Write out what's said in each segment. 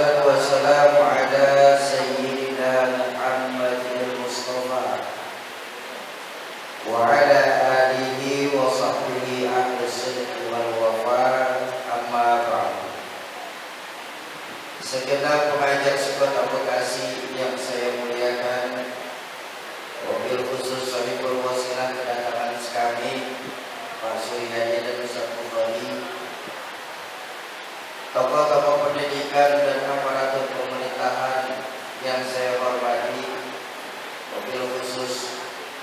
Wassalatu wassalamu ala sayyidina Muhammadil Mustafa wa ala alihi wa sahbihi ahli sidqi wal wafa, amma ba'du. Segenap pengajar Kota Bekasi yang saya muliakan, wabil khusus Sahibul Wasilah kedatangan kami Pak Suryadi dan Ustaz Bukhari, tokoh-tokoh pendidikan dan aparatur pemerintahan yang saya hormati, wabil khusus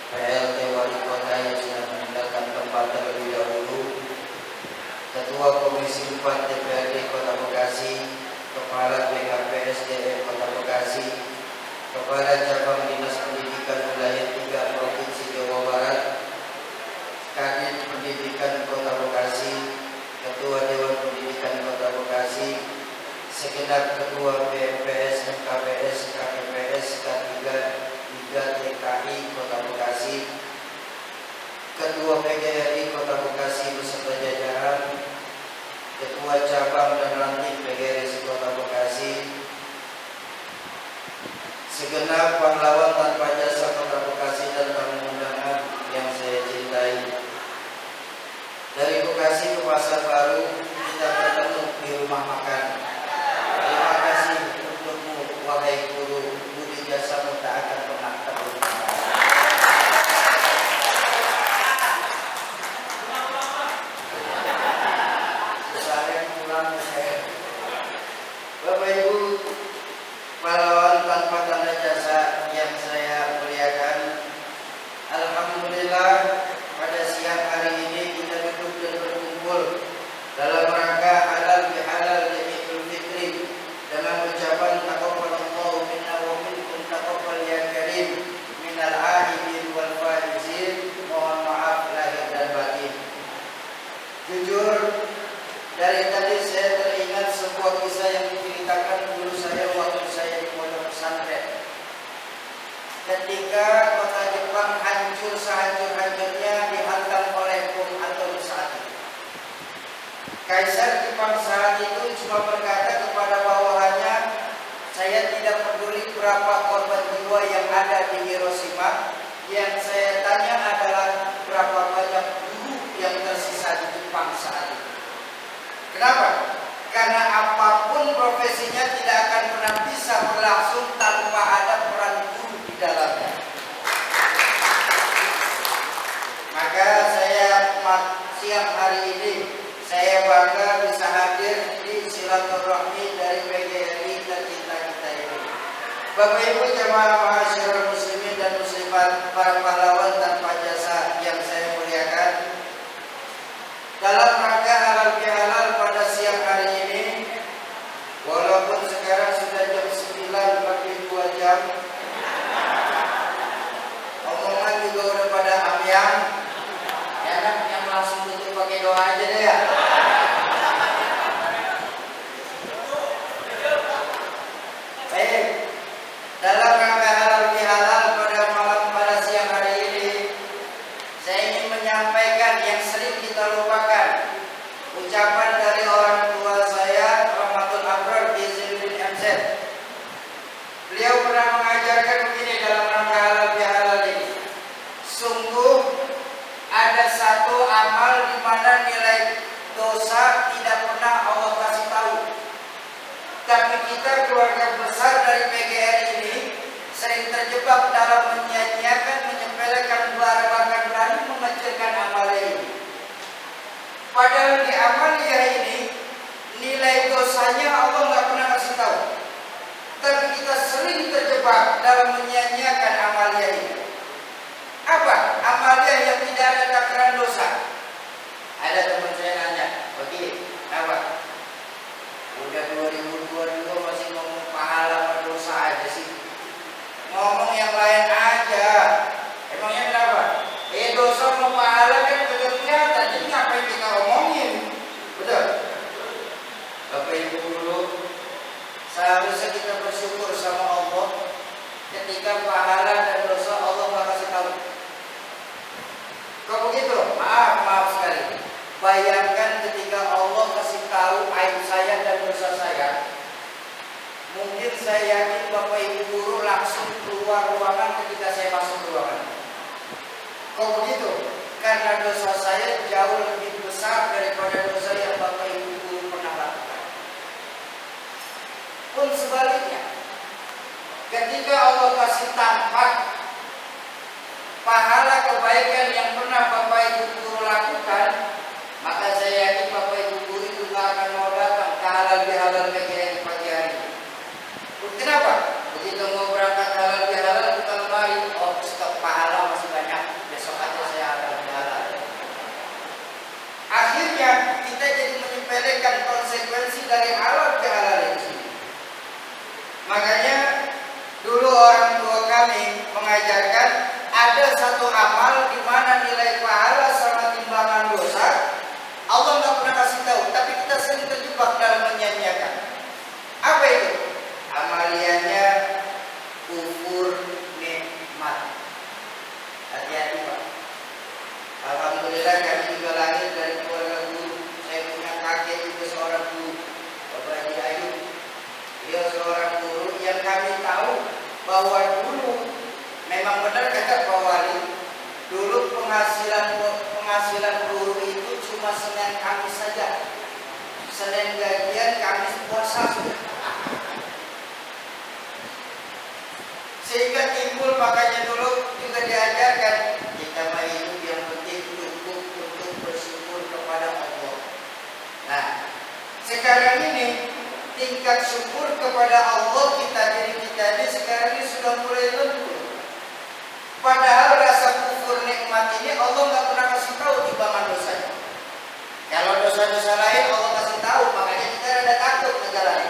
PLT Wali Kota yang sudah meninggalkan tempat terlebih dahulu, Ketua Komisi 4 DPRD Kota Bekasi, Kepala BKPSDM Kota Bekasi, Kepala Cabang Dinas Pendidikan Wilayah 3 Provinsi Jawa Barat, Kadin Pendidikan Kota Bekasi, Ketua Dewan Pendidikan Kota Bekasi, segenap Ketua BMPS, MKPS, KPPS, K3, 3 TKI Kota Bekasi, Ketua PGRI Kota Bekasi beserta jajaran, Ketua Cabang dan Ranting PGRI Kota Bekasi, segenap pahlawan tanpa jasa Kota Bekasi dan tamu undangan yang saya cintai. Dari Bekasi ke Pasar Baru kita bertemu di rumah makan. Terima kasih untukmu wahai guru, budi jasamu tak akan pernah terlupakan. Saya pulang saya. Bapak Ibu pahlawan tanpa tanda jasa yang saya muliakan, alhamdulillah pada siang hari ini kita duduk dan berkumpul dalam rangka halal bihalal di Idul Fitri dengan ucapan taqabbalallahu minna wa minkum taqabbal ya karim minal aidin wal faizin, mohon maaf lahir dan batin. Jujur, dari tadi saya teringat sebuah kisah yang diceritakan guru saya waktu saya di pondok pesantren. Ketika kota Jepang hancur sehancur-hancurnya dihantam oleh bom atom saat itu, Kaisar Jepang saat itu cuma berkata kepada bawahannya, saya tidak peduli berapa korban jiwa yang ada di Hiroshima, yang saya tanya adalah berapa banyak guru yang tersisa di Jepang saat itu. Kenapa? Karena apapun profesinya tidak akan pernah bisa berlangsung tanpa ada peran guru di dalamnya. Maka saya siang hari ini saya bangga bisa hadir di silaturahmi dari PGRI tercinta kita ini. Bapak Ibu jamaah ma'asyiral muslimin dan muslimat, para pahlawan tanpa jasa yang saya muliakan, dalam rangka halal bihalal pada siang hari ini, walaupun sekarang sudah jam 9 lebih 2 jam, omongan juga udah pada ambyang, ya kan, yang langsung tutup pakai doa aja deh ya. Baik, dalam rangka halal bihalal pada siang hari ini, saya ingin menyampaikan yang sering kita lupakan, ucapan dari orang tua saya, Rahmatul Abrar Izin bin MZ. Beliau pernah mengajarkan begini dalam rangka halal bihalal ini. Sungguh ada satu amal di mana nilai dosa tidak pernah Allah kasih tahu. Tapi kita keluarga besar dari PGRI ini sering terjebak dalam menyia-nyiakan, menyepelekan, bahkan berani mengecilkan amalia ini. Padahal di amalia ini nilai dosanya Allah nggak pernah kasih tahu. Tapi kita sering terjebak dalam menyia-nyiakan amalia ini. Apa? Amalia yang tidak ada takaran dosa. Ada teman saya nanya, begini, apa? Udah 2022 masih ngomong pahala sama dosa aja sih. Ngomong yang lain aja. Emangnya kenapa? Dosa sama pahala kan betul kelihatan. Jadi ngapain kita omongin? Betul? Bapak Ibu dulu, seharusnya kita bersyukur sama Allah ketika pahala dan dosa Allah nggak kasih tahu. Kok begitu? Maaf sekali. Bayangkan ketika Allah kasih tahu aib saya dan dosa saya, saya yakin Bapak Ibu guru langsung keluar ruangan ketika saya masuk ruangan. Kok begitu? Karena dosa saya jauh lebih besar daripada dosa yang Bapak Ibu guru pernah lakukan. Pun sebaliknya, ketika Allah kasih tampak pahala kebaikan yang pernah Bapak Ibu guru lakukan, maka saya yakin Bapak Ibu guru itu tidak akan mau datang ke halal bihalal PGRI di pagi hari. Kenapa? Begitu mau berangkat halal bihalal kita lemari, oh stok pahala masih banyak, besok aja saya halal bihalal. Akhirnya kita jadi menyepelekan konsekuensi dari halal bihalal itu. Makanya dulu orang tua kami mengajarkan ada satu amal di mana nilai pahala sama timbangan dosa Allah nggak pernah kasih tahu, tapi kita sering terjebak dalam menyanyiakan. Apa itu? Amaliannya kufur nikmat. Hati-hati Pak. Alhamdulillah kami juga lahir dari keluarga guru. Saya punya kakek juga seorang guru, Bapak Haji Ayub. Beliau seorang guru yang kami tahu bahwa dulu memang benar kata Pak Wali, dulu penghasilan guru itu cuma Senin Kamis saja. Senin gajian, Kamis puasa sudah. Sehingga timbul, makanya dulu juga diajarkan kita mah hidup yang penting cukup untuk bersyukur kepada Allah. Nah, sekarang ini tingkat syukur kepada Allah diri kita ini sekarang ini sudah mulai lentur. Padahal rasa kufur nikmat ini Allah nggak pernah kasih tahu timbangan dosanya. Kalau dosa-dosa lain Allah kasih tahu, makanya kita ada takut menjalani.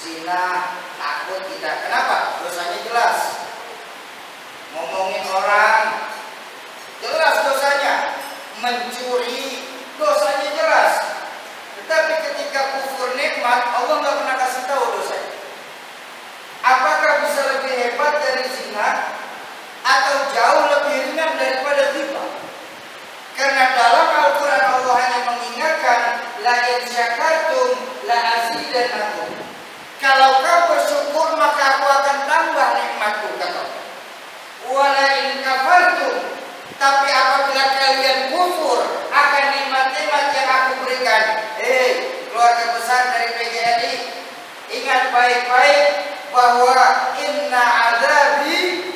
Zina, takut kita. Kenapa? Dosanya jelas. Ngomongin orang, jelas dosanya. Mencuri, dosanya jelas. Tetapi ketika kufur nikmat, Allah nggak pernah kasih tahu dosanya. Apakah bisa lebih hebat dari zina atau jauh lebih ringan daripada riba? Karena dalam Al-Quran Allah hanya mengingatkan la in syakartum la azidannakum. Kalau kau bersyukur maka aku akan tambah nikmatku, kata. Wala in kafartum, tapi apabila kalian kufur akan nikmat-nikmat yang aku berikan. Keluarga besar dari PGRI, ingat baik-baik bahwa inna azabi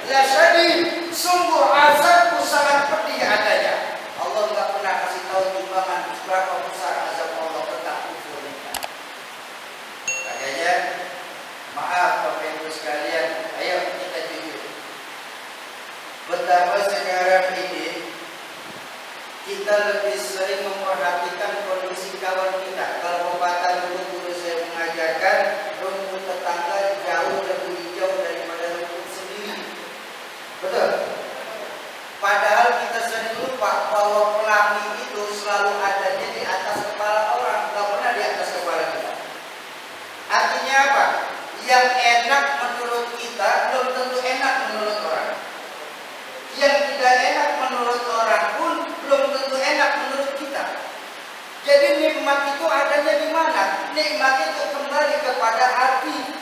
lasyadid, sungguh azabku sangat pedih adanya. Allah nggak pernah kasih tahu timbangan berapa besar azab Allah tentang kufur nikmat. Makanya maaf Bapak Ibu sekalian, ayo kita jujur. Betapa sekarang ini kita lebih sering memperhatikan kondisi kawan kita. Kalau pepatah dulu guru saya mengajarkan, rumput tetangga jauh lebih hijau daripada rumput sendiri. Betul? Padahal kita sering lupa bahwa pelangi itu selalu adanya di atas kepala orang, tidak pernah di atas kepala kita. Artinya apa? Yang enak menurut kita belum tentu enak menurut orang. Yang tidak enak menurut orang pun belum tentu enak menurut kita. Jadi nikmat itu adanya di mana? Nikmat itu kembali kepada hati,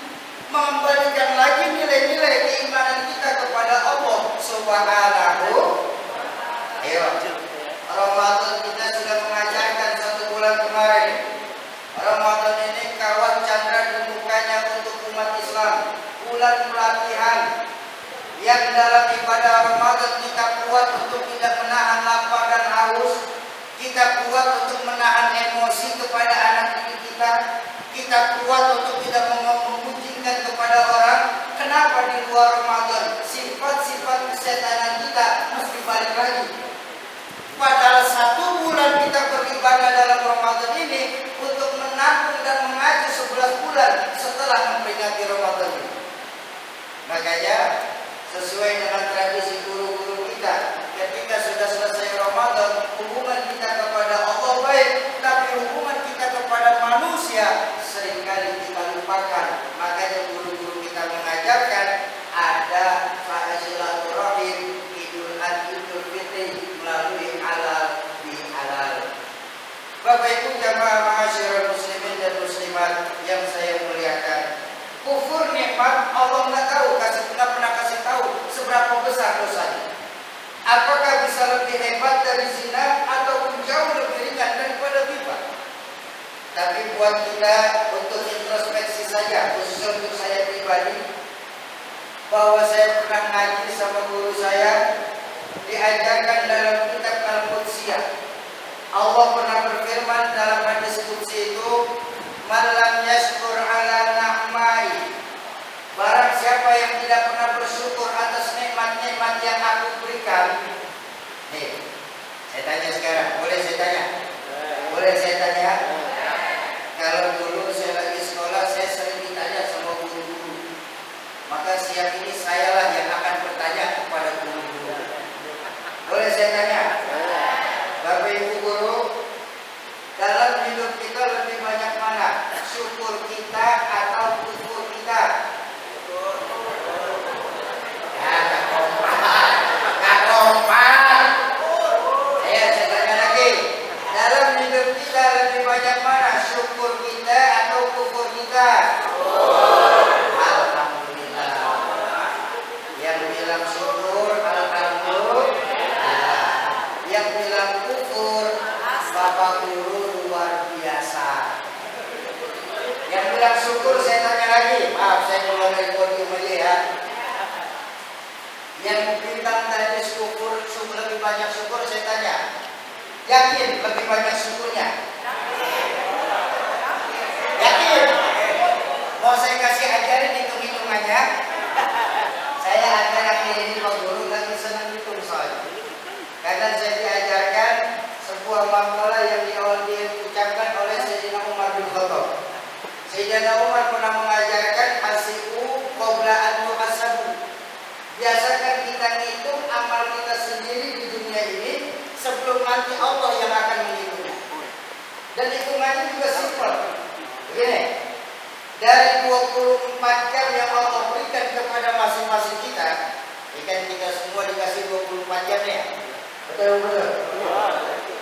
mengembalikan lagi nilai-nilai keimanan kita kepada Allah Subhanahu. Ayo, Ramadan kita sudah mengajarkan 1 bulan kemarin. Ramadan ini kawan candra dibukanya untuk umat Islam, bulan pelatihan yang dalam ibadah Ramadan kita kuat untuk tidak menahan lapar dan haus, kita kuat untuk menahan emosi kepada anak didik kita kuat untuk tidak memujikan kepada orang. Kenapa di luar Ramadan sifat-sifat kesetanan kita mesti balik lagi? Padahal 1 bulan kita beribadah dalam Ramadan ini untuk menanggung dan mengaji 11 bulan setelah memperingati Ramadan ini. Makanya sesuai dengan tradisi guru-guru kita, ketika sudah selesai Ramadan, hubungan kita kepada Allah baik, tapi hubungan kita kepada manusia seringkali kita lupakan. Makanya guru-guru kita mengajarkan ada silaturahim, Idul Adha, Idul Fitri melalui halal bihalal. Bapak Ibu jamaah ma'asyiral muslimin dan muslimat yang saya muliakan, Kufur nikmat Allah nggak tahu, nggak pernah kasih tahu seberapa besar dosanya. Apakah bisa lebih hebat dari zina ataupun jauh lebih ringan daripada riba? Tapi buat kita untuk introspeksi saja, khusus untuk saya pribadi, bahwa saya pernah ngaji sama guru saya, diajarkan dalam kitab Al-Qudsiyah. Allah pernah berfirman dalam hadis qudsi itu, "Man lam yashkur ala na'mai." Barang siapa yang tidak pernah bersyukur atas nikmat-nikmat yang aku berikan. Nih, saya tanya sekarang, boleh saya tanya? Boleh saya tanya? Kalau dulu saya lagi sekolah, saya sering ditanya sama guru-guru. Maka siang ini sayalah yang akan bertanya kepada guru-guru. Boleh saya tanya? Bapak Ibu guru, dalam hidup kita lebih banyak mana? Syukur kita atau kufur kita? Ya, gak kompak. Saya tanya lagi. Dalam hidup kita lebih banyak mana? Syukur kita atau kufur kita? Alhamdulillah. Yang bilang syukur, alhamdulillah. Yang bilang kufur, Bapak guru luar biasa. Yang bilang syukur, saya tanya lagi. Maaf, saya keluar dari podium aja ya. Yang bintang tadi syukur, lebih banyak syukur, saya tanya. Yakin lebih banyak syukurnya? Yakin? Mau saya kasih ajarin hitung-hitungannya? Saya ajar akhir ini Pak Guru lagi senang hitung soalnya. Karena saya diajarkan sebuah makalah yang di awal diucapkan oleh Sayyidina Umar bin Khattab. Sayyidina Umar pernah mengajarkan hasibu qabla an tuhasabu. Biasakan kita ngitung amal kita sendiri di dunia ini sebelum nanti Allah yang akan menghitungnya. Dan hitungannya juga simpel. Begini, dari 24 jam yang Allah berikan kepada masing-masing kita, kan kita semua dikasih 24 jam ya. Betul?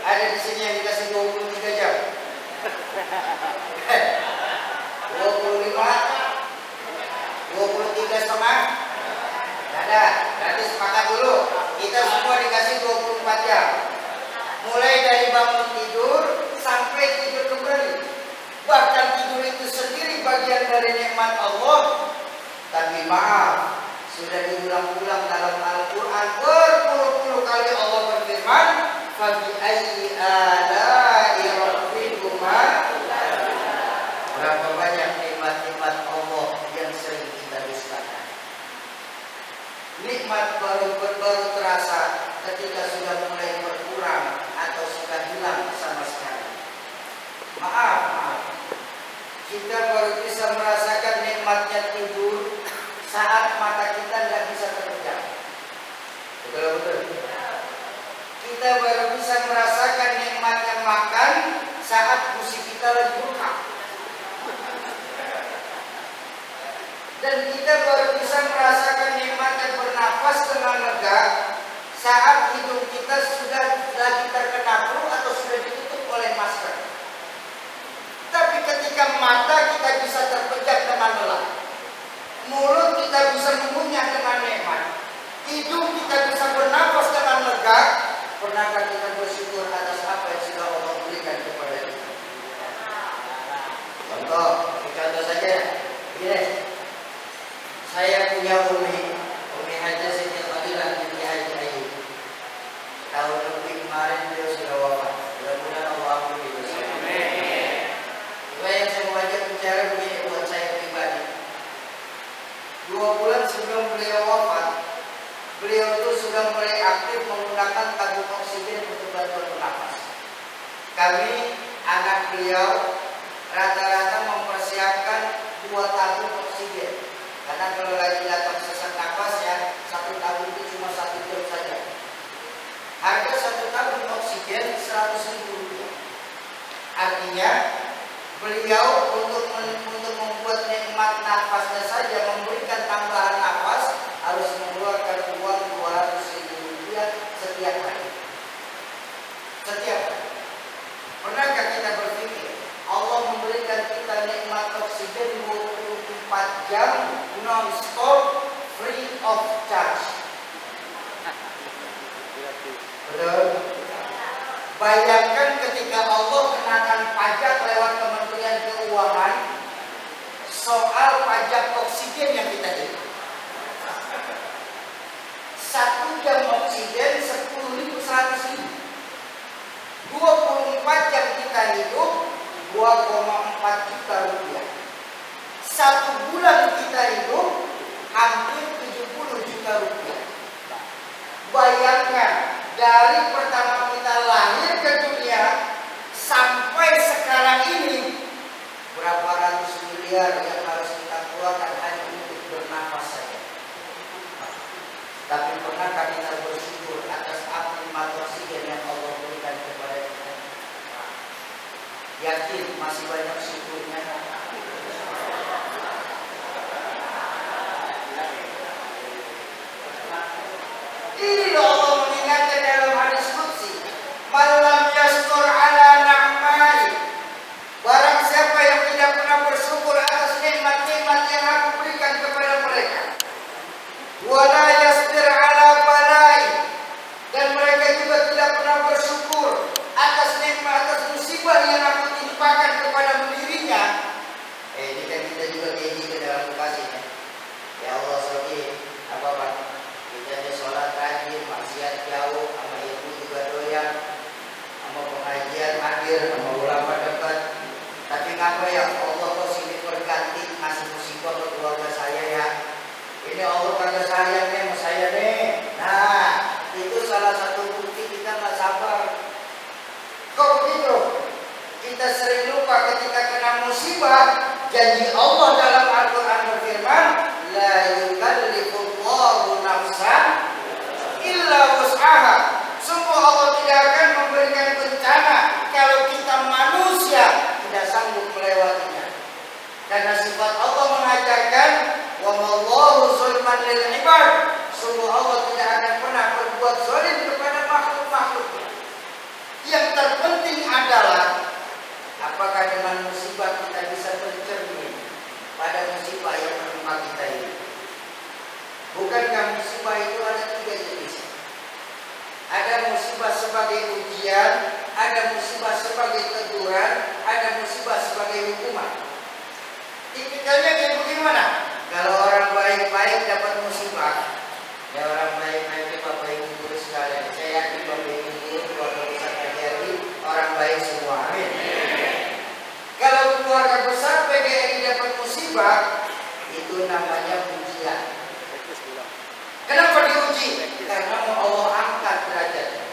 Ada di sini yang dikasih 23 jam. 25, 23 setengah. Ada, berarti sepakat dulu. Kita semua dikasih 24 jam. Mulai dari bangun tidur sampai tidur kembali. Bahkan tidur itu sendiri bagian dari nikmat Allah. Tapi maaf, sudah diulang-ulang dalam Al-Quran berpuluh-puluh kali Allah berfirman, "Fabi ayyi ala'i rabbikuma." Berapa banyak nikmat-nikmat Allah yang sering kita dustakan. Nikmat baru terasa ketika sudah mulai berkurang atau sudah hilang sama sekali. Maaf. Kita baru bisa merasakan nikmatnya tidur saat mata kita tidak bisa terpejam. Betul. Kita baru bisa merasakan nikmatnya makan saat gusi kita lagi bengkak. Dan kita baru bisa merasakan nikmatnya bernafas dengan lega saat hidung kita sudah lagi terkena flu atau sudah ditutup oleh masker. Tapi ketika mata kita bisa terpejam dengan lelah, mulut kita bisa mengunyah dengan nikmat, hidung kita bisa bernafas dengan lega, pernahkah kita bersyukur atas apa yang sudah Allah berikan kepada kita? Contoh saja, gini. Saya punya Umi Hajah Siti Fadilah binti Haji Ayu. Tahun lebih kemarin beliau sudah wafat. Mudah-mudahan Allah ampuni dosa. Amin. Cuma yang saya mau ajak bicara begini buat saya pribadi. 2 bulan sebelum beliau wafat, beliau itu sudah mulai aktif menggunakan tabung oksigen untuk bantuan bernafas. Kami, anak beliau, rata-rata mempersiapkan 2 tabung oksigen. Karena kalau lagi datang sesak nafas ya, 1 tabung itu cuma 1 jam saja. Harga 1 tabung oksigen 100.000 rupiah. Artinya beliau untuk membuat nikmat nafasnya saja, memberikan tambahan nafas, harus mengeluarkan uang 200.000 rupiah setiap hari. Setiap hari. Pernahkah kita berpikir Allah memberikan kita nikmat oksigen 24 24 jam non-stop free of charge. Betul? Bayangkan ketika Allah kenakan pajak lewat Kementerian Keuangan soal pajak oksigen yang kita hidup. 1 jam oksigen 10.100.000. 24 jam kita hidup 2,4 juta rupiah. 1 bulan kita hidup hampir 70 juta rupiah. Bayangkan dari pertama kita lahir ke dunia sampai sekarang ini berapa ratus miliar yang harus kita keluarkan hanya untuk bernafas saja. Tapi pernahkah kita bersyukur atas nikmat oksigen yang Allah berikan kepada kita? Yakin masih banyak syukurnya? Ini Allah mengingatkan dalam hadis qudsi, "Malam yaskur ala na'mai." Barang siapa yang tidak pernah bersyukur atas nikmat-nikmat yang aku berikan kepada mereka, wala yasbir ala balai, dan mereka juga tidak pernah bersyukur atas nikmat, atas musibah yang aku timpakan kepada dirinya. Ini kan kita juga kayak gitu dalam kasihnya. Ya Allah, sorry, apa kita sholat rajin, maksiat jauh, sama ibu juga doyan, sama pengajian hadir, sama ulama dekat. Tapi ngapa ya Allah kok sini berganti ngasih musibah ke keluarga saya ya? Ini Allah kagak sayang nih sama saya nih. Nah, itu salah satu bukti kita nggak sabar. Kok begitu? Kita sering lupa ketika kena musibah. Janji Allah dalam Al-Quran berfirman, la yukallifullahu nafsan illa wus'aha. Sungguh Allah tidak akan memberikan bencana kalau kita manusia tidak sanggup melewatinya. Karena sifat Allah mengajarkan, wa mallahu zulman lil ibad. Sungguh Allah tidak akan pernah berbuat zalim kepada makhluk-makhluknya. Yang terpenting adalah apakah dengan musibah kita bisa bercermin pada musibah yang menimpa kita ini. Bukankah musibah itu ada 3 jenis? Ada musibah sebagai ujian, ada musibah sebagai teguran, ada musibah sebagai hukuman. Tipikalnya kayak bagaimana? Kalau orang baik-baik dapat musibah, ya orang baik-baik itu Bapak Ibu guru sekalian, saya yakin Bapak Ibu guru keluarga besar PGRI orang baik semua, amin. Kalau keluarga besar PGRI dapat musibah, itu namanya ujian. Kenapa diuji? Karena mau Allah angkat derajatnya.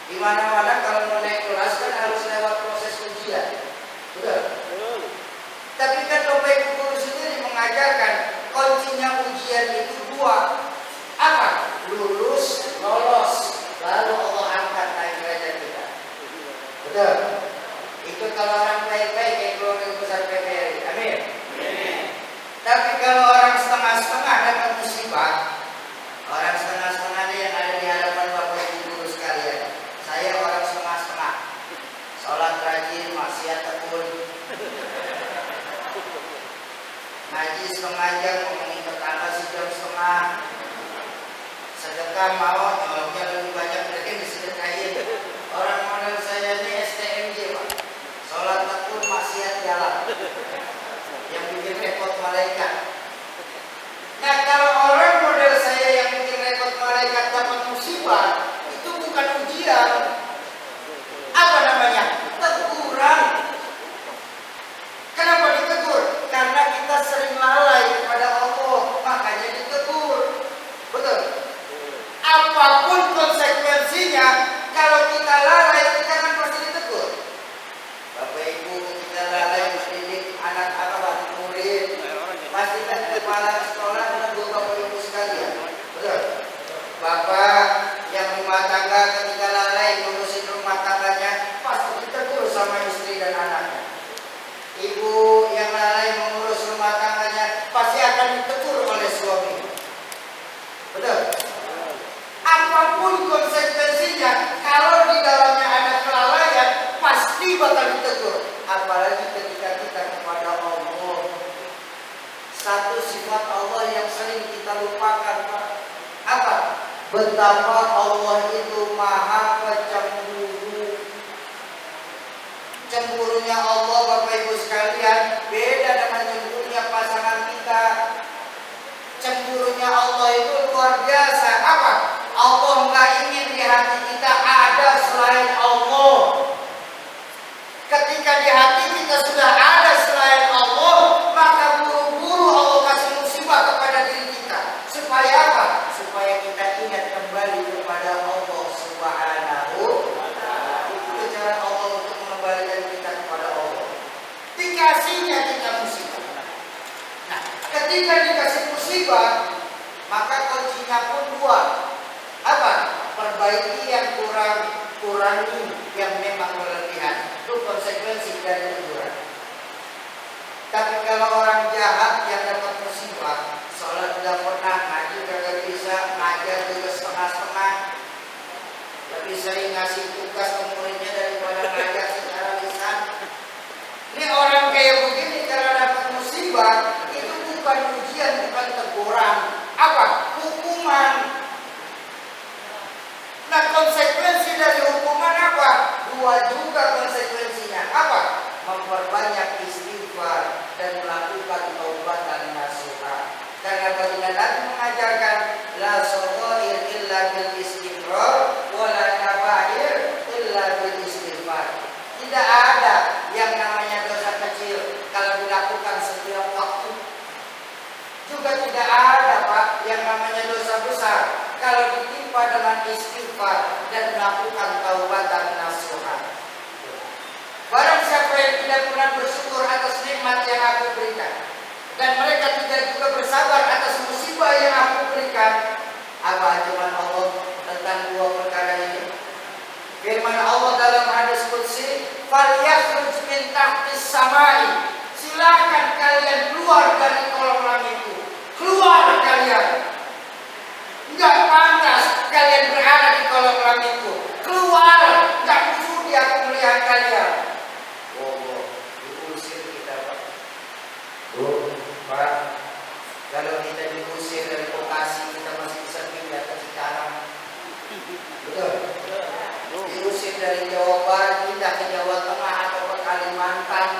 Di mana-mana kalau mau naik kelas kan harus lewat proses ujian, betul? Tapi kan Bapak Ibu guru sendiri mengajarkan kuncinya ujian itu 2. Apa? Lulus, lolos, lalu Allah angkat naik derajat kita. Betul? Itu kalau orang baik-baik yang keluarga besar PGRI, amin. Tapi kalau orang setengah-setengah dapat musibah, orang setengah-setengah yang ada di hadapan Bapak Ibu guru sekalian, saya orang setengah-setengah, sholat rajin, maksiat tekun, ngaji setengah jam, ngomongin tetangga sejam setengah, sedekah mau nyolongnya lebih banyak dari yang disedekahin. Orang model saya ini STMJ Pak, sholat tekun, maksiat jalan, yang bikin repot malaikat. Nah kalau orang model saya yang bikin repot malaikat dapat musibah, itu bukan ujian. Apa namanya? Teguran. Kenapa ditegur? Karena kita sering lalai kepada Allah, makanya ditegur. Betul? Apapun konsekuensinya, kalau kita lalai, kita kan pasti ditegur. Bapak Ibu, kita lalai mendidik anak murid, pasti kan kepala sekolah menegur Bapak Ibu sekalian. Betul? Bapak yang rumah tangga ketika lalai ngurusin rumah tangganya, pasti ditegur sama istri dan anaknya. Ibu yang lalai mengurus rumah tangganya pasti akan ditegur oleh suami. Betul? Apapun konsekuensinya, kalau di dalamnya ada kelalaian, pasti bakal ditegur. Apalagi ketika kita kepada Allah. satu sifat Allah yang sering kita lupakan, Pak. Apa? Betapa Allah itu maha pecemburu. Cemburunya Allah, Bapak Ibu sekalian, beda dengan cemburunya pasangan kita. Cemburunya Allah itu luar biasa. Apa? Allah nggak ingin di hati kita ada selain Allah. Ketika di hati kita sudah ada selain Allah, maka buru-buru Allah kasih musibah kepada diri kita. Supaya apa? Supaya kita ingat kembali kepada Allah Subhanahu wa ta'ala. Itu cara Allah untuk mengembalikan kita kepada Allah. Dikasihnya kita musibah. Nah, ketika dikasih musibah, maka kuncinya pun dua. Apa? Perbaiki yang kurang, kurangi yang memang berlebihan. Itu konsekuensi dari teguran. Tapi kalau orang jahat yang dapat musibah, sholat tidak pernah, ngaji kagak bisa, ngajar juga setengah-setengah, lebih sering ngasih tugas ke muridnya daripada ngajar secara lisan. Ini orang kayak begini kalau dapat musibah, itu bukan ujian, bukan teguran. Apa? Hukuman. Nah, konsekuensi dari hukuman apa? Dua juga konsekuensinya. Apa? Memperbanyak istighfar dan melakukan taubatan nasuha. Karena baginda Nabi mengajarkan la shaghair illa bil istighfar wa la kabair illa bil istighfar. Tidak ada yang namanya dosa kecil kalau dilakukan setiap waktu. Juga tidak ada, Pak, yang namanya dosa besar kalau ditimpa dengan istighfar dan melakukan taubatan nasuha. Barang siapa yang tidak pernah bersyukur atas nikmat yang aku berikan, dan mereka tidak juga bersabar atas musibah yang aku berikan, apa anjuran Allah tentang dua perkara ini? Firman Allah dalam hadis qudsi, "Falyakhruj min tahtis samai." Silakan kalian keluar dari kolom langitku. Keluar kalian. Enggak pantas kalian berada di kolom langitku. Keluar, enggak sudi aku melihat kalian. Oh, diusir kita, Pak. Oh, Pak. Kalau kita diusir dari Bekasi, kita masih bisa pindah ke Cikarang. Betul? Diusir dari Jawa Barat, pindah ke Jawa Tengah atau ke Kalimantan.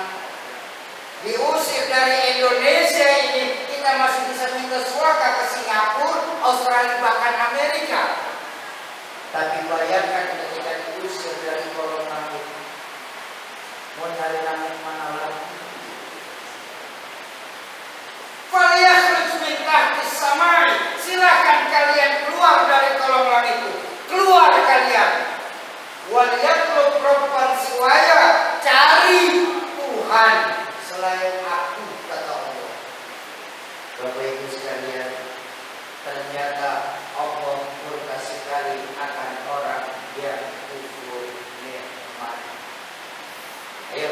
Diusir dari Indonesia ini, kita masih bisa minta suaka ke Singapura, Australia, bahkan Amerika. Tapi bayangkan ketika diusir dari kolom langit, mau nyari langit mana lagi? Falyakhruj min tahtis samai. Silakan kalian keluar dari kolom langit itu. Keluar kalian. Wal yatlub rabban siwaya. Cari Tuhan selain aku, kata Allah. Bapak Ibu sekalian, ternyata Allah murka sekali akan orang yang kufur nikmat. Ayo,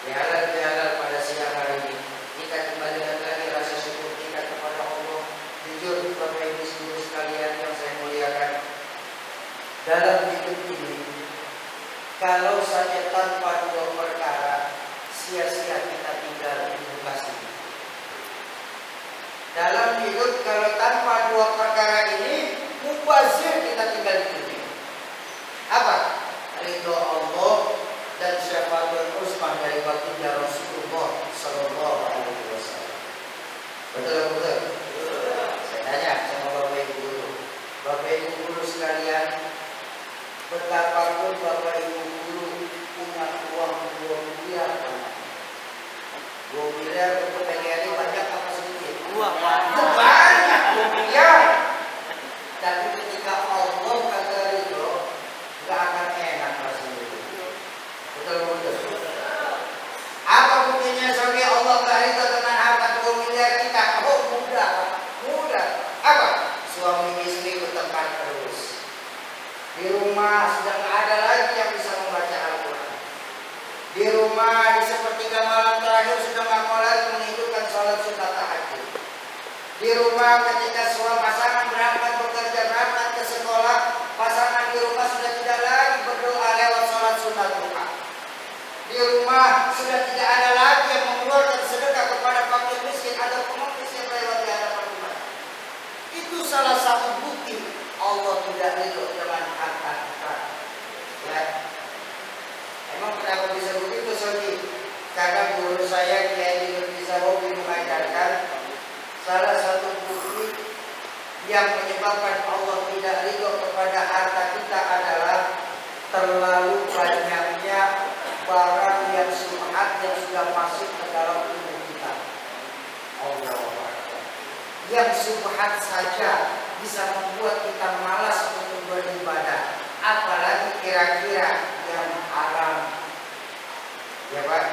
dihalal pada siang hari ini kita kembalikan lagi rasa syukur kita kepada Allah. Jujur Bapak Ibu seluruh sekalian yang saya muliakan, dalam hidup ini kalau saja tanpa dua perkara, sia-sia kita tinggal di muka sini. Dalam hidup kalau tanpa dua perkara ini, mubazir kita tinggal di dunia. Apa? Ridho Allah dan syafaatul uzma dari baginda Rasulullah Sallallahu Alaihi Wasallam. Betul? Saya tanya sama Bapak Ibu guru. Bapak Ibu guru sekalian, betapapun Bapak Ibu guru punya uang 2 miliar, 2 miliar untuk PGRI banyak apa sedikit? Banyak 2 miliar. Tapi ketika Allah kagak ridho, nggak akan enak rasanya. Betul. Apa buktinya sampai Allah nggak ridho dengan harta 2 miliar kita? Oh, mudah. Apa? Suami istri bertengkar terus. Di rumah sudah nggak ada lagi yang bisa membaca Al-Quran. Di rumah di sepertiga malam terakhir sudah nggak mau lagi menghidupkan sholat sunat tahajud. Di rumah ketika suami pasangan berangkat bekerja, berangkat ke sekolah, pasangan di rumah sudah tidak lagi berdoa lewat sholat sunat duha. Di rumah sudah tidak ada lagi yang mengeluarkan sedekah kepada fakir miskin atau pengungsi tidak ridho dengan harta kita. Ya. Emang kenapa bisa begitu, Soji? Karena guru saya Kiai Nurbiza Hobi mengajarkan salah satu bukti yang menyebabkan Allah tidak ridho kepada harta kita adalah terlalu banyaknya barang yang subhat yang sudah masuk ke dalam tubuh kita. Allah, yang subhat saja bisa membuat kita malas untuk beribadah, apalagi kira-kira yang haram. Ya Pak,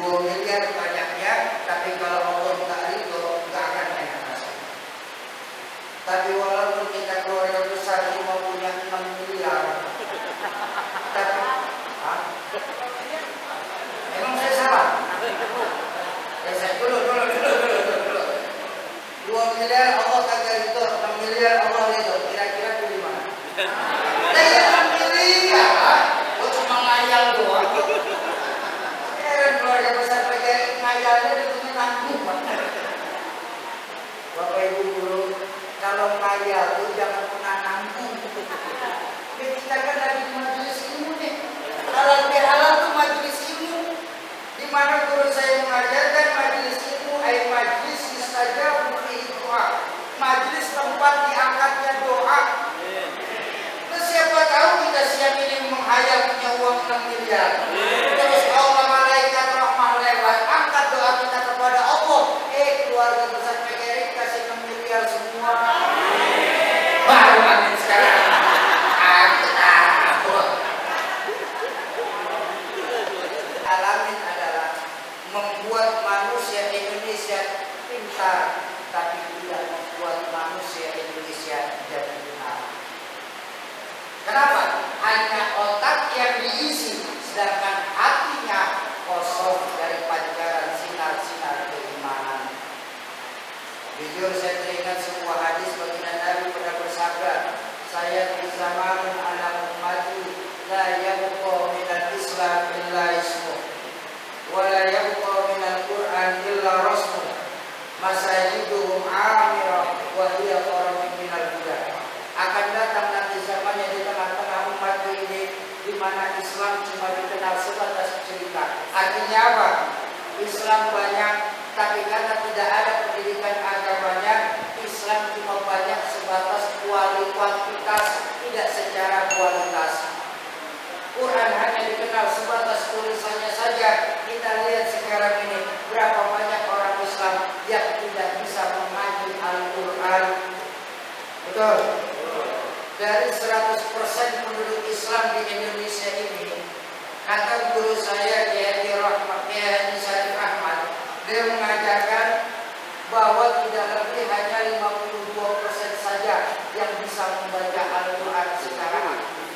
2 miliar banyaknya, tapi kalau Allah tidak ridho, nggak akan enak rasanya. Tapi walaupun kita keluarga besar cuma punya 6 miliar, tapi emang saya salah? Ya saya dulu. 2 miliar Allah kagak ridho, 6 miliar Allah ridho. Kira-kira pilih mana? Nah ya 6 miliar, gua cuma ngayal doang. Keluarga besar pakai ngayalnya dengan nanggung. Bapak Ibu guru, kalau ngayal itu jangan pernah nanggung. Kita kan lagi di majelis ilmu nih. Halal bihalal itu majelis ilmu. Di mana guru saya mengajarkan majelis ilmu, majelis istajab fi doa. Majelis tempat diangkatnya doa. Terus siapa tahu kita siang ini menghayal punya uang 6 miliar. Terus Allah malaikat rahmah lewat angkat doa kita kepada Allah. Keluarga besar PGRI kasih 6 miliar semua. Baru amin sekarang. Alamin adalah membuat manusia Indonesia pintar, tapi tidak membuat manusia Indonesia jadi benar. Kenapa? Hanya otak yang diisi, sedangkan hatinya kosong dari pancaran sinar-sinar keimanan. Jujur saya teringat sebuah hadis baginda Nabi pernah bersabda, saya di zaman anak ummati la yabqa minal Islam illa ismuh wa la yabqa minal Qur'an illa rasmuh masajiduhum amirah wa hiya qaramin minal huda. Akan datang nanti zamannya di tengah-tengah umat ini di mana Islam cuma dikenal sebatas cerita. Artinya apa? Islam banyak, tapi karena tidak ada pendidikan agamanya, Islam cuma banyak sebatas kuantitas, tidak secara kualitas. Quran hanya dikenal sebatas tulisannya saja. Kita lihat sekarang ini berapa banyak orang Islam yang tidak bisa mengaji Al-Quran. Betul? Dari 100% penduduk Islam di Indonesia ini, kata guru saya Kiai Syarif Ahmad, dia mengajarkan bahwa tidak lebih hanya 52% saja yang bisa membaca Al-Quran secara aktif.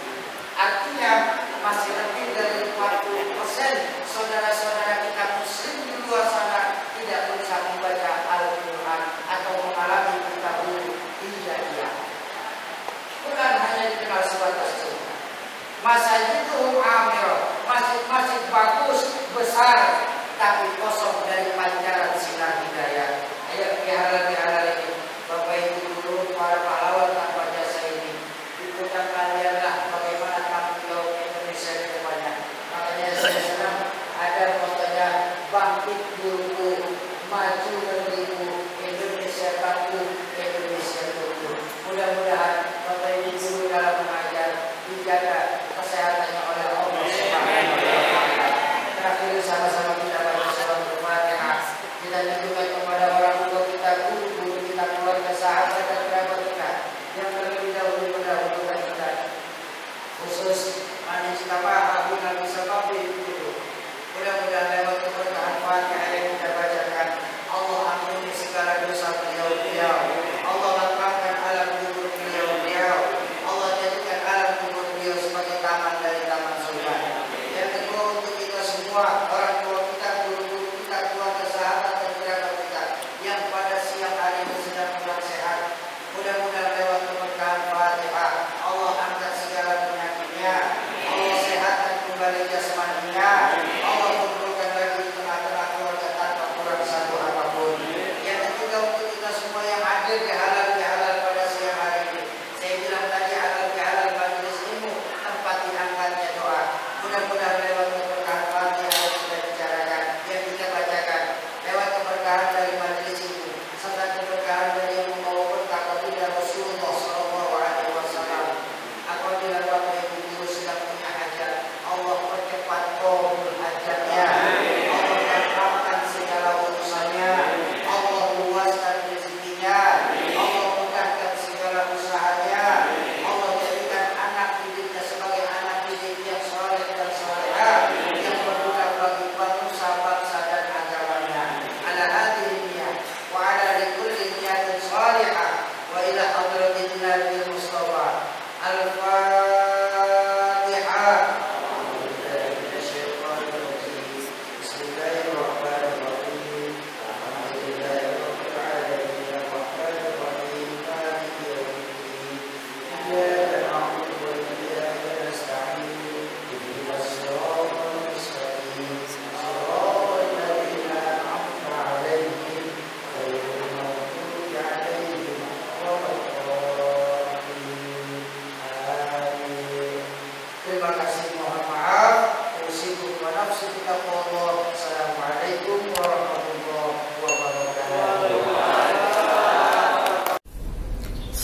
Artinya masih lebih dari 40% saudara-saudara kita muslim di luar sana tidak bisa membaca Al-Quran atau mengalami tahun hijriyah. Bukan hanya dikenal sebatas itu. Masjidul Amir, masjid-masjid bagus, besar, tapi kosong dari pancaran sinar hidayah. Ayo halal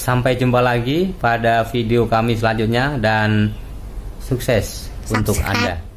Sampai jumpa lagi pada video kami selanjutnya dan sukses untuk Anda.